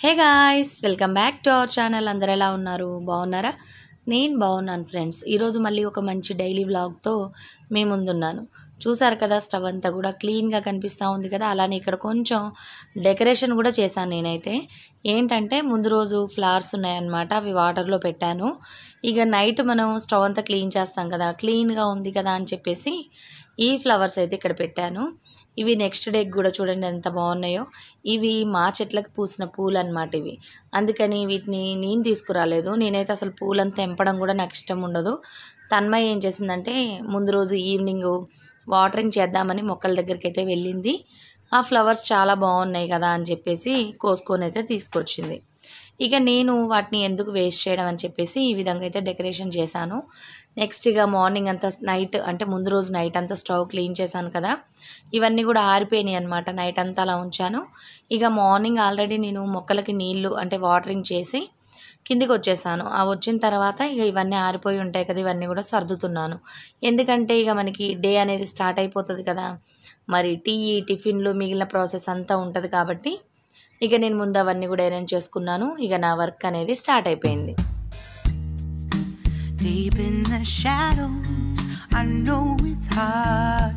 Hey guys, welcome back to our channel. అందరు ఎలా ఉన్నారు? బాగున్నారా? నేను బాగున్నాను ఫ్రెండ్స్. ఈరోజు మళ్ళీ ఒక మంచి డైలీ వ్లాగ్తో మీ ముందున్నాను. చూసారు కదా, స్టవ్ అంతా కూడా క్లీన్గా కనిపిస్తూ ఉంది కదా. అలానే ఇక్కడ కొంచెం డెకరేషన్ కూడా చేశాను నేనైతే. ఏంటంటే ముందు రోజు ఫ్లవర్స్ ఉన్నాయన్నమాట, అవి వాటర్లో పెట్టాను. ఇక నైట్ మనం స్టవ్ అంతా క్లీన్ చేస్తాం కదా, క్లీన్గా ఉంది కదా అని చెప్పేసి ఈ ఫ్లవర్స్ అయితే ఇక్కడ పెట్టాను. ఇవి నెక్స్ట్ డేకి కూడా చూడండి ఎంత బాగున్నాయో. ఇవి మా చెట్లకు పూసిన పూలు అన్నమాట ఇవి. అందుకని వీటిని నేను తీసుకురాలేదు. నేనైతే అసలు పూలను తెంపడం కూడా నాకు ఇష్టం ఉండదు. తన్మయ్య ఏం చేసిందంటే ముందు రోజు ఈవినింగ్ వాటరింగ్ చేద్దామని మొక్కల దగ్గరికి అయితే వెళ్ళింది. ఆ ఫ్లవర్స్ చాలా బాగున్నాయి కదా అని చెప్పేసి కోసుకొని అయితే తీసుకొచ్చింది. ఇక నేను వాటిని ఎందుకు వేస్ట్ చేయడం అని చెప్పేసి ఈ విధంగా అయితే డెకరేషన్ చేశాను. నెక్స్ట్ ఇక మార్నింగ్ అంతా నైట్ అంటే ముందు రోజు నైట్ అంతా స్టవ్ క్లీన్ చేశాను కదా, ఇవన్నీ కూడా ఆరిపోయినాయి అనమాట. నైట్ అంతా అలా ఉంచాను. ఇక మార్నింగ్ ఆల్రెడీ నేను మొక్కలకి నీళ్లు అంటే వాటరింగ్ చేసి కిందికి వచ్చేసాను. ఆ వచ్చిన తర్వాత ఇక ఇవన్నీ ఆరిపోయి ఉంటాయి కదా, ఇవన్నీ కూడా సర్దుతున్నాను. ఎందుకంటే ఇక మనకి డే అనేది స్టార్ట్ అయిపోతుంది కదా, మరి టీ టిఫిన్లు మిగిలిన ప్రాసెస్ అంతా ఉంటుంది కాబట్టి ఇక నేను ముందు అవన్నీ కూడా అరేంజ్ చేసుకున్నాను. ఇక నా వర్క్ అనేది స్టార్ట్ అయిపోయింది. Deep in the shadows, I know it's hard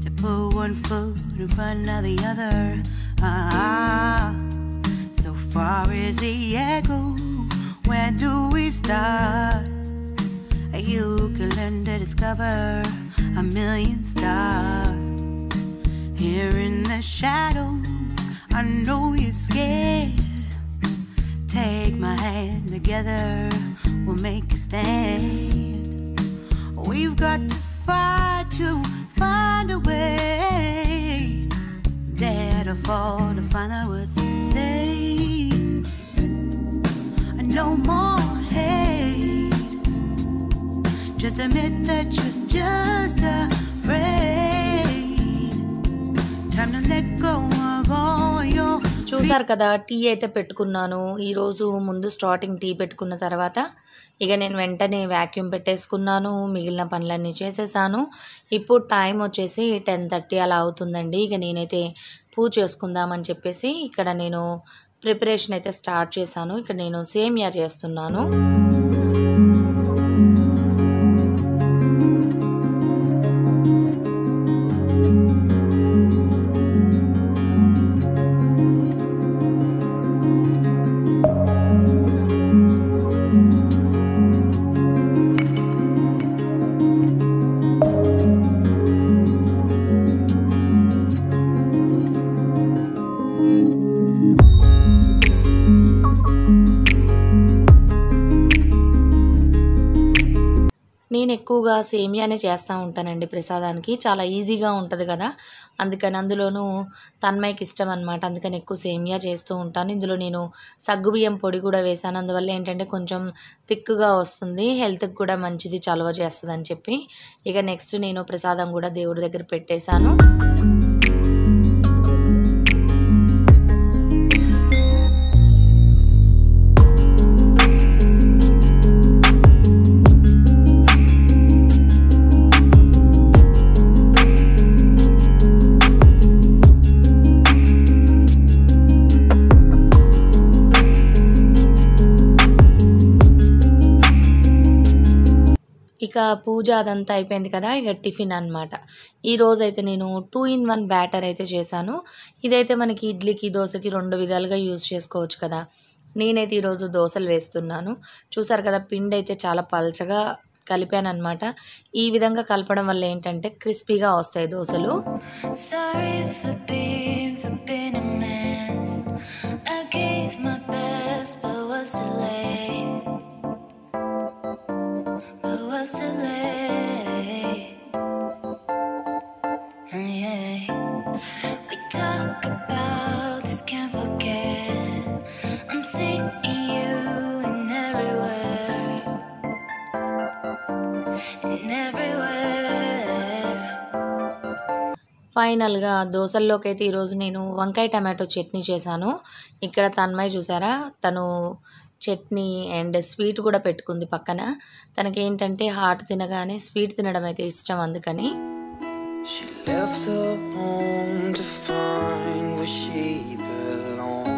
to put one foot in front of the other. So far is the echo, where do we start? You can learn to discover a million stars. Here in the shadows, I know you're scared. Take my hand together, we'll make a stand. We've got to fight to find a way. Dare to fall to find out what to say. No more hate. Just admit that you're just afraid. Time to let go of all your. చూసారు కదా, tea అయితే పెట్టుకున్నాను. ఈరోజు ముందు starting tea పెట్టుకున్న తర్వాత ఇక నేను వెంటనే వ్యాక్యూమ్ పెట్టేసుకున్నాను. మిగిలిన పనులన్నీ చేసేసాను. ఇప్పుడు టైం వచ్చేసి 10:30 అలా అవుతుందండి. ఇక నేనైతే పూజ చేసుకుందామని చెప్పేసి ఇక్కడ నేను ప్రిపరేషన్ అయితే స్టార్ట్ చేశాను. ఇక్కడ నేను సేమియా చేస్తున్నాను. నేను ఎక్కువగా సేమియానే చేస్తూ ఉంటానండి ప్రసాదానికి. చాలా ఈజీగా ఉంటుంది కదా, అందుకని అందులోనూ తన్మయ్యకి ఇష్టం అనమాట. అందుకని ఎక్కువ సేమియా చేస్తూ ఉంటాను. ఇందులో నేను సగ్గుబియ్యం పొడి కూడా వేసాను. అందువల్ల ఏంటంటే కొంచెం థిక్గా వస్తుంది, హెల్త్కి కూడా మంచిది, చలవ చేస్తుంది అని చెప్పి ఇక నెక్స్ట్ నేను ప్రసాదం కూడా దేవుడి దగ్గర పెట్టేశాను. ఇక పూజ అదంతా అయిపోయింది కదా, ఇక టిఫిన్ అనమాట. ఈరోజు అయితే నేను 2-in-1 బ్యాటర్ అయితే చేశాను. ఇదైతే మనకి ఇడ్లీకి దోశకి 2 విధాలుగా యూజ్ చేసుకోవచ్చు కదా. నేనైతే ఈరోజు దోశలు వేస్తున్నాను. చూసారు కదా, పిండి అయితే చాలా పల్చగా కలిపాను అనమాట. ఈ విధంగా కలపడం వల్ల ఏంటంటే క్రిస్పీగా వస్తాయి దోశలు. We talk about this, can't forget. I'm seeing you in everywhere, in everywhere. ఫైనల్గా దోశల్లోకి అయితే ఈరోజు నేను వంకాయ టమాటో చట్నీ చేశాను. ఇక్కడ తన్మయ్య చూసారా, తను చట్నీ అండ్ స్వీట్ కూడా పెట్టుకుంది పక్కన. తనకేంటంటే హాట్ తినగానే స్వీట్ తినడం అయితే ఇష్టం, అందుకని. She left her home to find where she belongs.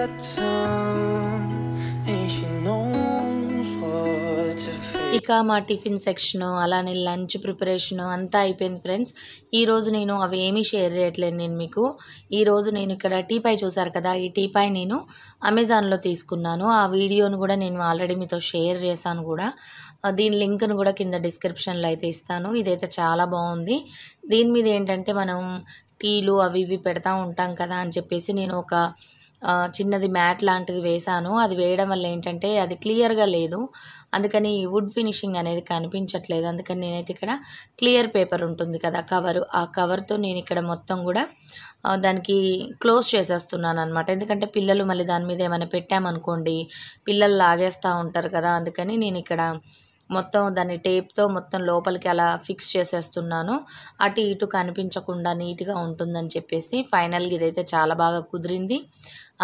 got tongue, and she knows what to feel. ఇక మా టిఫిన్ సెక్షను అలానే లంచ్ ప్రిపరేషను అంతా అయిపోయింది ఫ్రెండ్స్. ఈరోజు నేను అవి ఏమీ షేర్ చేయట్లేదు నేను మీకు. ఈరోజు నేను ఇక్కడ టీపాయ్ చూసారు కదా, ఈ టీపాయ్ నేను అమెజాన్లో తీసుకున్నాను. ఆ వీడియోను కూడా నేను ఆల్రెడీ మీతో షేర్ చేశాను కూడా. దీని లింక్ను కూడా కింద డిస్క్రిప్షన్లో అయితే ఇస్తాను. ఇదైతే చాలా బాగుంది. దీని మీద ఏంటంటే మనం టీలు అవి ఇవి పెడతా ఉంటాం కదా అని చెప్పేసి నేను ఒక చిన్నది మ్యాట్ లాంటిది వేశాను. అది వేయడం వల్ల ఏంటంటే అది క్లియర్గా లేదు, అందుకని వుడ్ ఫినిషింగ్ అనేది కనిపించట్లేదు. అందుకని నేనైతే ఇక్కడ క్లియర్ పేపర్ ఉంటుంది కదా కవరు, ఆ కవర్తో నేను ఇక్కడ మొత్తం కూడా దానికి క్లోజ్ చేసేస్తున్నాను అనమాట. ఎందుకంటే పిల్లలు మళ్ళీ దాని మీద ఏమైనా పెట్టామనుకోండి పిల్లలు లాగేస్తూ ఉంటారు కదా, అందుకని నేను ఇక్కడ మొత్తం దాన్ని టేప్తో మొత్తం లోపలికి అలా ఫిక్స్ చేసేస్తున్నాను. అటు ఇటు కనిపించకుండా నీట్గా ఉంటుందని చెప్పేసి ఫైనల్గా ఇదైతే చాలా బాగా కుదిరింది.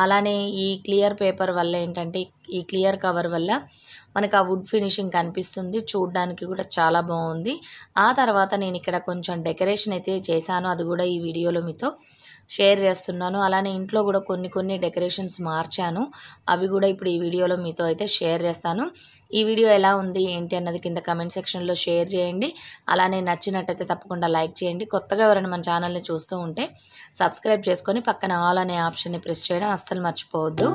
అలానే ఈ క్లియర్ పేపర్ వల్ల ఏంటంటే ఈ క్లియర్ కవర్ వల్ల మనకు ఆ వుడ్ ఫినిషింగ్ కనిపిస్తుంది, చూడడానికి కూడా చాలా బాగుంది. ఆ తర్వాత నేను ఇక్కడ కొంచెం డెకరేషన్ అయితే చేశాను, అది కూడా ఈ వీడియోలో మీతో షేర్ చేస్తున్నాను. అలానే ఇంట్లో కూడా కొన్ని డెకరేషన్స్ మార్చాను, అవి కూడా ఇప్పుడు ఈ వీడియోలో మీతో అయితే షేర్ చేస్తాను. ఈ వీడియో ఎలా ఉంది ఏంటి అన్నది కింద కమెంట్ సెక్షన్లో షేర్ చేయండి. అలానే నచ్చినట్టయితే తప్పకుండా లైక్ చేయండి. కొత్తగా ఎవరైనా మన ఛానల్ని చూస్తూ ఉంటే సబ్స్క్రైబ్ చేసుకొని పక్కన ఆల్ అనే ఆప్షన్ని ప్రెస్ చేయడం అస్సలు మర్చిపోవద్దు.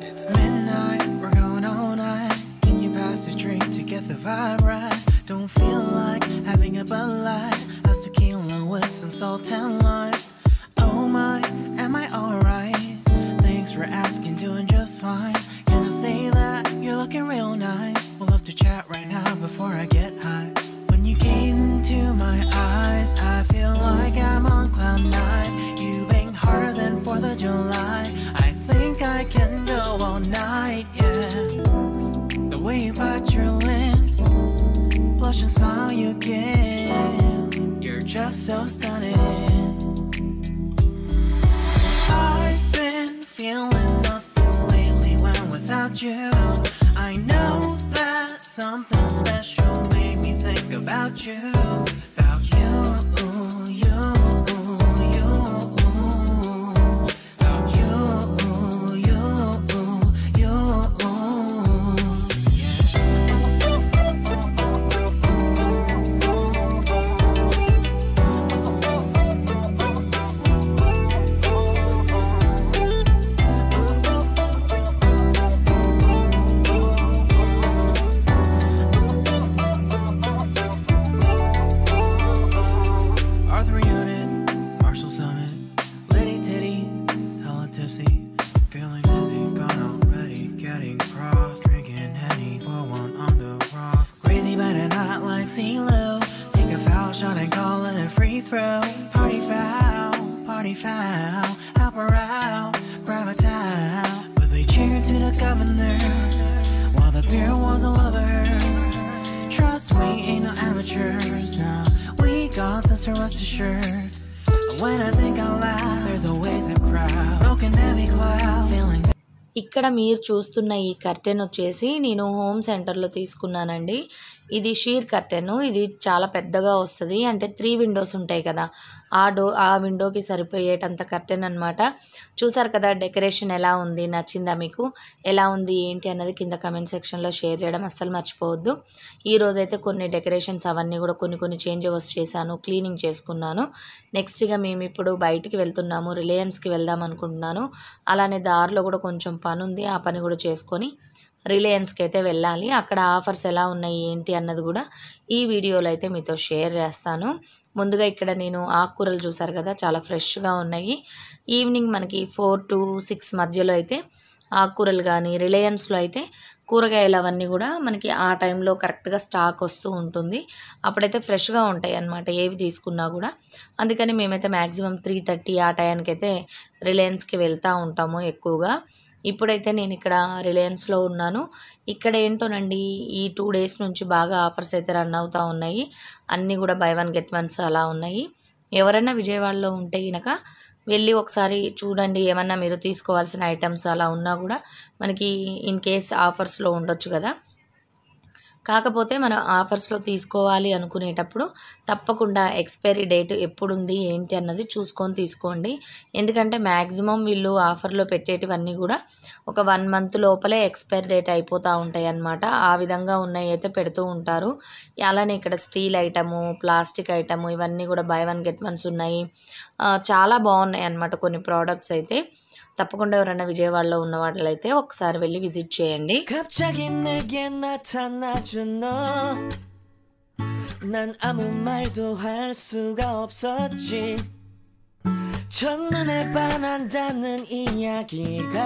It's midnight, we're going all night. Can you pass a drink to get the vibe right? Don't feel like having a Bud Light. How's tequila with some salt and lime? Oh my, am I alright? Thanks for asking, doing just fine. Can I say that you're looking real nice? We'll have to chat right now before I get high. When you gaze into my eyes, I feel like I'm on cloud nine. You bang harder than 4th of July. I think I can go all night, yeah. The way you bite your lips, blush and smile you give, you're just so stunning. I've been feeling nothing lately when without you. I know that something special made me think about you, about you, you, you, about you, you, you, Arthur Unit, Marshall Summit, Liddy Titty, hella tipsy, feeling dizzy, gone already, getting cross, drinking Henny, pour one on the rocks. Crazy but not like CeeLo, take a foul shot and call it a free throw. Party foul, help her out, grab a towel. But they cheered to the governor, while the beer was a lover. Trust me, ain't no amateurs, now we got this, so rest assured. When I think out loud, there's always a crowd, smoking heavy cloud, feeling. ఇక్కడ మీరు చూస్తున్న ఈ curtain వచ్చేసి నేను home సెంటర్లో తీసుకున్నానండి. ఇది shear curtain, ఇది చాలా పెద్దగా వస్తుంది, అంటే 3 విండోస్ ఉంటాయి కదా, ఆ విండోకి సరిపోయేటంత కర్టెన్ అనమాట. చూసారు కదా డెకరేషన్ ఎలా ఉంది, నచ్చిందా మీకు? ఎలా ఉంది ఏంటి అన్నది కింద కమెంట్ సెక్షన్లో షేర్ చేయడం అస్సలు మర్చిపోవద్దు. ఈరోజైతే కొన్ని డెకరేషన్స్ అవన్నీ కూడా కొన్ని చేంజ్ ఓవర్స్ చేశాను, క్లీనింగ్ చేసుకున్నాను. నెక్స్ట్గా మేము ఇప్పుడు బయటికి వెళ్తున్నాము, రిలయన్స్కి వెళ్దాం అనుకుంటున్నాను. అలానే దారిలో కూడా కొంచెం పని ఉంది, ఆ పని కూడా చేసుకొని రిలయన్స్కి అయితే వెళ్ళాలి. అక్కడ ఆఫర్స్ ఎలా ఉన్నాయి ఏంటి అన్నది కూడా ఈ వీడియోలో అయితే మీతో షేర్ చేస్తాను. ముందుగా ఇక్కడ నేను ఆకుకూరలు చూసారు కదా, చాలా ఫ్రెష్గా ఉన్నాయి. ఈవినింగ్ మనకి 4 to 6 మధ్యలో అయితే ఆకుకూరలు కానీ, రిలయన్స్లో అయితే కూరగాయలు అవన్నీ కూడా మనకి ఆ టైంలో కరెక్ట్గా స్టాక్ వస్తూ ఉంటుంది. అప్పుడైతే ఫ్రెష్గా ఉంటాయి అన్నమాట ఏవి తీసుకున్నా కూడా. అందుకని మేమైతే మ్యాక్సిమం 3:30 ఆ టైంకి అయితే రిలయన్స్కి వెళ్తూ ఉంటాము ఎక్కువగా. ఇప్పుడైతే నేను ఇక్కడ రిలయన్స్లో ఉన్నాను. ఇక్కడ ఏంటోనండి ఈ 2 days నుంచి బాగా ఆఫర్స్ అయితే రన్ అవుతూ ఉన్నాయి. అన్నీ కూడా బై 1 get 1 అలా ఉన్నాయి. ఎవరైనా విజయవాడలో ఉంటే గనక వెళ్ళి ఒకసారి చూడండి. ఏమన్నా మీరు తీసుకోవాల్సిన ఐటమ్స్ అలా ఉన్నా కూడా మనకి ఇన్ కేస్ ఆఫర్స్లో ఉండొచ్చు కదా. కాకపోతే మనం ఆఫర్స్లో తీసుకోవాలి అనుకునేటప్పుడు తప్పకుండా ఎక్స్పైరీ డేట్ ఎప్పుడుంది ఏంటి అన్నది చూసుకొని తీసుకోండి. ఎందుకంటే మ్యాక్సిమం వీళ్ళు ఆఫర్లో పెట్టేటివన్నీ కూడా ఒక 1 మంత్ లోపలే ఎక్స్పైరీ డేట్ అయిపోతూ ఉంటాయి అన్నమాట. ఆ విధంగా ఉన్నాయి అయితే పెడుతూ ఉంటారు. అలానే ఇక్కడ స్టీల్ ఐటము, ప్లాస్టిక్ ఐటము ఇవన్నీ కూడా బై 1 గెట్ 1 ఉన్నాయి. చాలా బాగున్నాయి అన్నమాట కొన్ని ప్రోడక్ట్స్ అయితే. తప్పకుండా ఎవరైనా విజయవాడలో ఉన్న వాళ్ళైతే ఒకసారి వెళ్ళి విజిట్ చేయండి. 갑자기 내게 나타나준 너 난 아무 말도 할 수가 없었지 첫눈에 반한다는 이야기가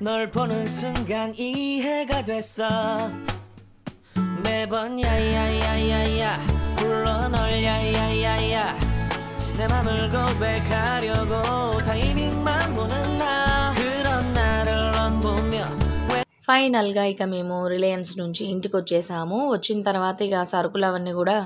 널 보는 순간 이해가 됐어 매번 야야야야야 불러 널 야야야야 내 맘을 고백하려고 타이밍만 보는 나 그런 나를 넌 보며 ఫైనల్గా ఇక మేము రిలయన్స్ నుంచి ఇంటికి వచ్చేసాము. వచ్చిన తర్వాత ఇక సరుకులు అవన్నీ కూడా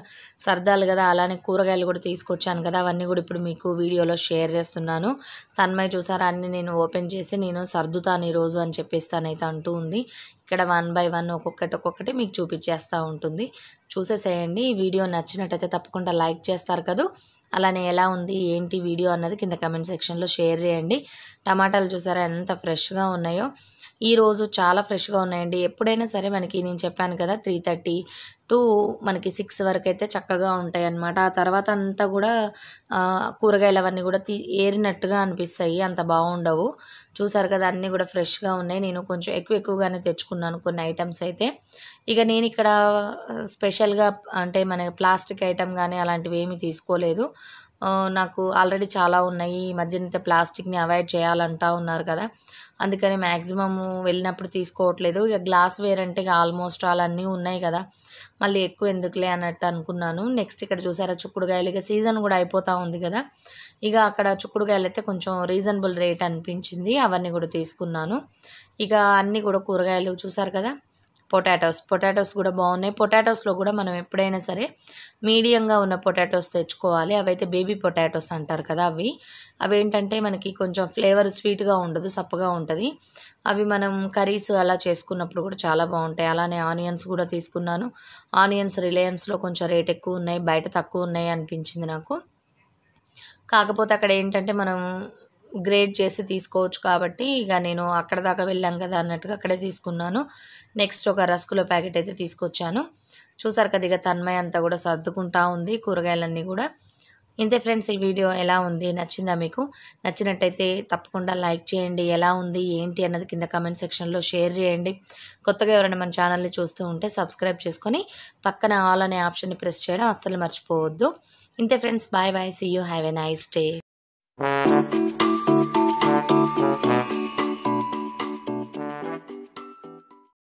సర్దాలు కదా. అలానే కూరగాయలు కూడా తీసుకొచ్చాను కదా. అవన్నీ కూడా ఇప్పుడు మీకు వీడియోలో షేర్ చేస్తున్నాను. తన్మయ్య చూసారా అన్నీ నేను ఓపెన్ చేసి నేను సర్దుతాను ఈరోజు అని చెప్పేస్తానైతే అంటూ ఉంది. ఇక్కడ 1 బై 1 ఒక్కొక్కటి మీకు చూపించేస్తూ ఉంటుంది. చూసేసేయండి. ఈ వీడియో నచ్చినట్టయితే తప్పకుండా లైక్ చేస్తారు కదా. అలానే ఎలా ఉంది ఏంటి వీడియో అన్నది కింద కమెంట్ సెక్షన్లో షేర్ చేయండి. టమాటాలు చూసారా ఎంత ఫ్రెష్గా ఉన్నాయో. ఈరోజు చాలా ఫ్రెష్గా ఉన్నాయండి. ఎప్పుడైనా సరే మనకి నేను చెప్పాను కదా 3:30 టు మనకి 6 వరకు అయితే చక్కగా ఉంటాయి అన్నమాట. ఆ తర్వాత అంతా కూడా కూరగాయలు అవన్నీ కూడా ఏరినట్టుగా అనిపిస్తాయి, అంత బాగుండవు. చూసారు కదా అన్నీ కూడా ఫ్రెష్గా ఉన్నాయి. నేను కొంచెం ఎక్కువగానే తెచ్చుకున్నాను కొన్ని ఐటమ్స్ అయితే. ఇక నేను ఇక్కడ స్పెషల్గా అంటే మన ప్లాస్టిక్ ఐటమ్ కానీ అలాంటివి ఏమీ తీసుకోలేదు. నాకు ఆల్రెడీ చాలా ఉన్నాయి. ఈ మధ్యన ప్లాస్టిక్ని అవాయిడ్ చేయాలంటా ఉన్నారు కదా, అందుకని మ్యాక్సిమము వెళ్ళినప్పుడు తీసుకోవట్లేదు. ఇక గ్లాస్ వేర్ అంటే ఇక ఆల్మోస్ట్ ఆల్ అన్నీ ఉన్నాయి కదా, మళ్ళీ ఎక్కువ ఎందుకులే అన్నట్టు అనుకున్నాను. నెక్స్ట్ ఇక్కడ చూసారా చుక్కుడుకాయలు. ఇక సీజన్ కూడా అయిపోతూ ఉంది కదా. ఇక అక్కడ చుక్కుడుకాయలు అయితే కొంచెం రీజనబుల్ రేట్ అనిపించింది, అవన్నీ కూడా తీసుకున్నాను. ఇక అన్నీ కూడా కూరగాయలు చూసారు కదా. పొటాటోస్ కూడా బాగున్నాయి. పొటాటోస్లో కూడా మనం ఎప్పుడైనా సరే మీడియంగా ఉన్న పొటాటోస్ తెచ్చుకోవాలి. అవైతే బేబీ పొటాటోస్ అంటారు కదా. అవి ఏంటంటే మనకి కొంచెం ఫ్లేవర్ స్వీట్గా ఉండదు, సప్పగా ఉంటుంది. అవి మనం కర్రీస్ అలా చేసుకున్నప్పుడు కూడా చాలా బాగుంటాయి. అలానే ఆనియన్స్ కూడా తీసుకున్నాను. ఆనియన్స్ రిలయన్స్లో కొంచెం రేట్ ఎక్కువ ఉన్నాయి, బయట తక్కువ ఉన్నాయి అనిపించింది నాకు. కాకపోతే అక్కడ ఏంటంటే మనం గ్రేడ్ చేసి తీసుకోవచ్చు కాబట్టి ఇక నేను అక్కడ దాకా వెళ్ళాం కదా అన్నట్టుగా అక్కడే తీసుకున్నాను. నెక్స్ట్ ఒక రస్కుల ప్యాకెట్ అయితే తీసుకొచ్చాను. చూసారు కదా. ఇక తన్మయ్య అంతా కూడా సర్దుకుంటా ఉంది కూరగాయలన్నీ కూడా. ఇంతే ఫ్రెండ్స్, ఈ వీడియో ఎలా ఉంది, నచ్చిందా మీకు? నచ్చినట్టయితే తప్పకుండా లైక్ చేయండి. ఎలా ఉంది ఏంటి అన్నది కింద కామెంట్ సెక్షన్లో షేర్ చేయండి. కొత్తగా ఎవరైనా మన ఛానల్ని చూస్తూ ఉంటే సబ్స్క్రైబ్ చేసుకొని పక్కన ఆల్ అనే ఆప్షన్ని ప్రెస్ చేయడం అస్సలు మర్చిపోవద్దు. ఇంతే friends, bye bye, see you, have a nice day.